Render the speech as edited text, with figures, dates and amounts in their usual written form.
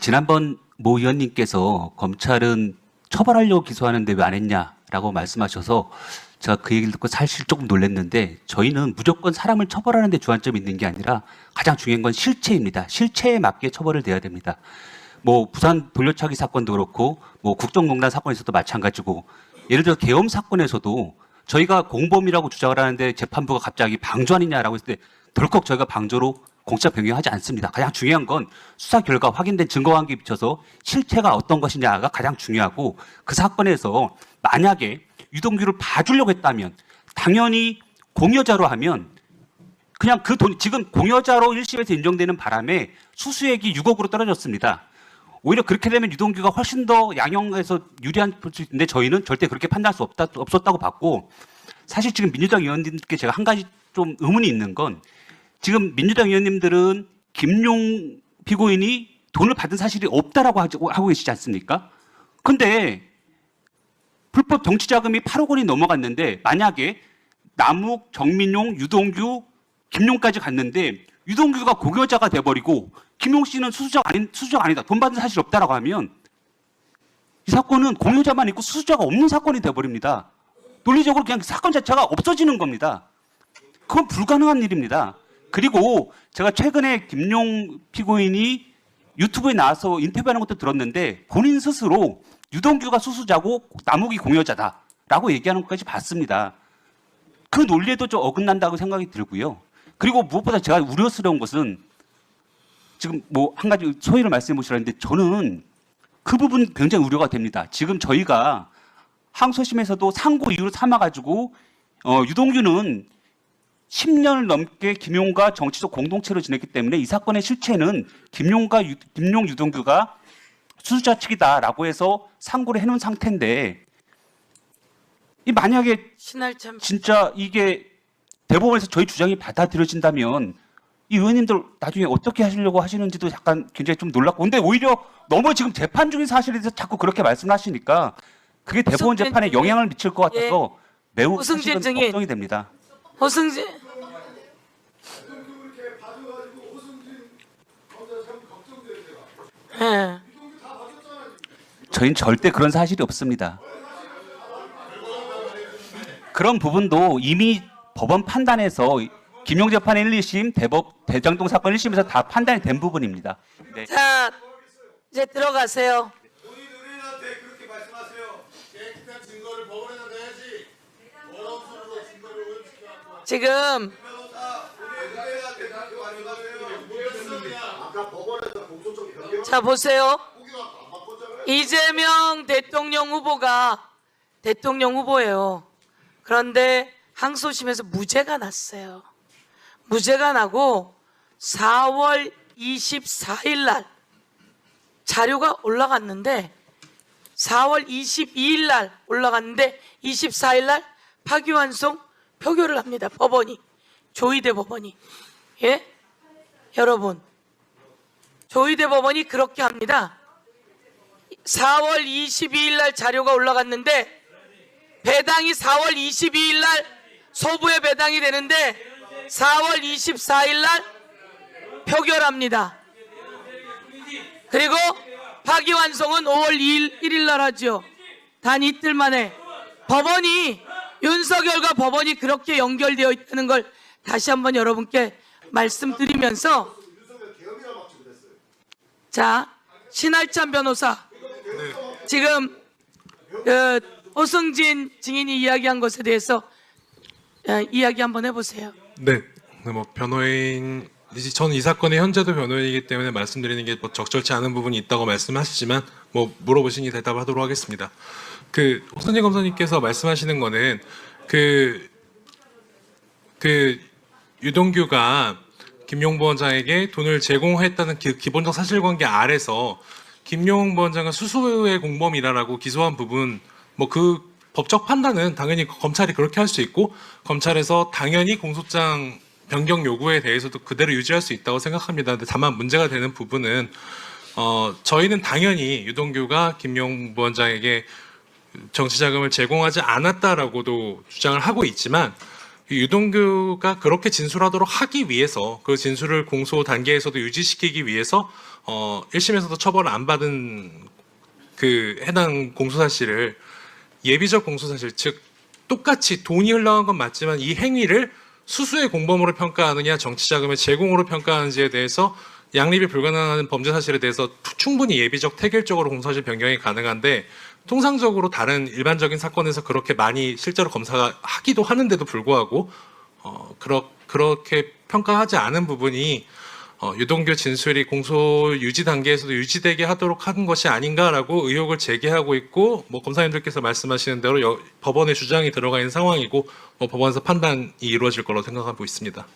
지난번 모 의원님께서 검찰은 처벌하려고 기소하는데 왜 안 했냐라고 말씀하셔서 제가 그 얘기를 듣고 사실 조금 놀랐는데, 저희는 무조건 사람을 처벌하는 데 주안점이 있는 게 아니라 가장 중요한 건 실체입니다. 실체에 맞게 처벌을 해야 됩니다. 뭐 부산 돌려차기 사건도 그렇고 뭐 국정농단 사건에서도 마찬가지고, 예를 들어 계엄 사건에서도 저희가 공범이라고 주장을 하는데 재판부가 갑자기 방조 아니냐라고 했을 때 덜컥 저희가 방조로 공차 변경하지 않습니다. 가장 중요한 건 수사 결과 확인된 증거관계에 비춰서 실체가 어떤 것이냐가 가장 중요하고, 그 사건에서 만약에 유동규를 봐주려고 했다면 당연히 공여자로 하면 그냥 그 돈, 지금 공여자로 1심에서 인정되는 바람에 수수액이 6억으로 떨어졌습니다. 오히려 그렇게 되면 유동규가 훨씬 더 양형에서 유리한 수 있는데 저희는 절대 그렇게 판단할 수 없었다고 봤고, 사실 지금 민주당 의원님들께 제가 한 가지 좀 의문이 있는 건, 지금 민주당 의원님들은 김용 피고인이 돈을 받은 사실이 없다라고 하고 계시지 않습니까? 근데 불법 정치자금이 8억 원이 넘어갔는데 만약에 남욱, 정민용, 유동규, 김용까지 갔는데 유동규가 공여자가 돼버리고 김용 씨는 수수자가 아니다, 돈 받은 사실 없다라고 하면 이 사건은 공여자만 있고 수수자가 없는 사건이 돼버립니다. 논리적으로 그냥 사건 자체가 없어지는 겁니다. 그건 불가능한 일입니다. 그리고 제가 최근에 김용 피고인이 유튜브에 나와서 인터뷰하는 것도 들었는데 본인 스스로 유동규가 수수자고 남욱이 공여자다라고 얘기하는 것까지 봤습니다. 그 논리에도 좀 어긋난다고 생각이 들고요. 그리고 무엇보다 제가 우려스러운 것은, 지금 뭐 한 가지 소위를 말씀해 보시라는데 저는 그 부분 굉장히 우려가 됩니다. 지금 저희가 항소심에서도 상고 이유로 삼아가지고 유동규는 10년을 넘게 김용과 정치적 공동체로 지냈기 때문에 이 사건의 실체는 김용 유동규가 수수자 측이다라고 해서 상고를 해놓은 상태인데, 이 만약에 진짜 이게 대법원에서 저희 주장이 받아들여진다면 이 의원님들 나중에 어떻게 하시려고 하시는지도 약간 굉장히 좀 놀랍고, 근데 오히려 너무 지금 재판 중인 사실에 대해서 자꾸 그렇게 말씀을 하시니까 그게 대법원 재판에 영향을 미칠 것 같아서 매우 사실은 걱정이 됩니다. 허승진 예. 저희는 절대 그런 사실이 없습니다. 그런 부분도 이미 법원 판단에서 김용 재판 1, 2심, 대장동 사건 1심에서 다 판단이 된 부분입니다. 네. 자, 이제 들어가세요. 의뢰인한테 그렇게 말씀하세요. 깨끗한 증거를 법원에다 내야지. 어려운 수로 증거를 오염시켜갖고. 지금 의뢰인한테 그렇게 말씀하세요. 아까 법원에서 공소장 변경. 자 보세요. 보기가 안 바꿨잖아요. 이재명 대통령 후보가 대통령 후보예요. 그런데 항소심에서 무죄가 났어요. 무죄가 나고 4월 24일 날 자료가 올라갔는데 4월 22일 날 올라갔는데 24일 날 파기환송 표결을 합니다. 법원이, 조희대 법원이. 예? 여러분, 조희대 법원이 그렇게 합니다. 4월 22일 날 자료가 올라갔는데 배당이 4월 22일 날 소부에 배당이 되는데 4월 24일 날 표결합니다. 그리고 파기환송은 5월 1일 날 하죠. 단 이틀 만에. 법원이, 윤석열과 법원이 그렇게 연결되어 있다는 걸 다시 한번 여러분께 말씀드리면서, 자, 신할찬 변호사, 지금 허승진 증인이 이야기한 것에 대해서 이야기 한번 해보세요. 네, 뭐 변호인, 저는 이 사건의 현재도 변호인이기 때문에 말씀드리는 게 뭐 적절치 않은 부분이 있다고 말씀하시지만 뭐 물어보시니 대답하도록 하겠습니다. 그 허승진 검사님께서 말씀하시는 거는 그 유동규가 김용 부원장에게 돈을 제공했다는 기본적 사실관계 아래서 김용 부원장은 수수의 공범이라고 기소한 부분, 뭐 그 법적 판단은 당연히 검찰이 그렇게 할 수 있고 검찰에서 당연히 공소장 변경 요구에 대해서도 그대로 유지할 수 있다고 생각합니다. 근데 다만 문제가 되는 부분은 저희는 당연히 유동규가 김용 부원장에게 정치자금을 제공하지 않았다라고도 주장을 하고 있지만 유동규가 그렇게 진술하도록 하기 위해서 그 진술을 공소 단계에서도 유지시키기 위해서 1심에서도 처벌을 안 받은 그 해당 공소사실을 예비적 공소사실, 즉 똑같이 돈이 흘러간 건 맞지만 이 행위를 수수의 공범으로 평가하느냐 정치자금의 제공으로 평가하는지에 대해서 양립이 불가능한 범죄 사실에 대해서 충분히 예비적 태길적으로 공소사실 변경이 가능한데, 통상적으로 다른 일반적인 사건에서 그렇게 많이 실제로 검사가 하기도 하는데도 불구하고 그렇게 평가하지 않은 부분이 유동규 진술이 공소 유지 단계에서도 유지되게 하도록 하는 것이 아닌가라고 의혹을 제기하고 있고, 뭐 검사님들께서 말씀하시는 대로 법원의 주장이 들어가 있는 상황이고, 법원에서 판단이 이루어질 거라고 생각하고 있습니다.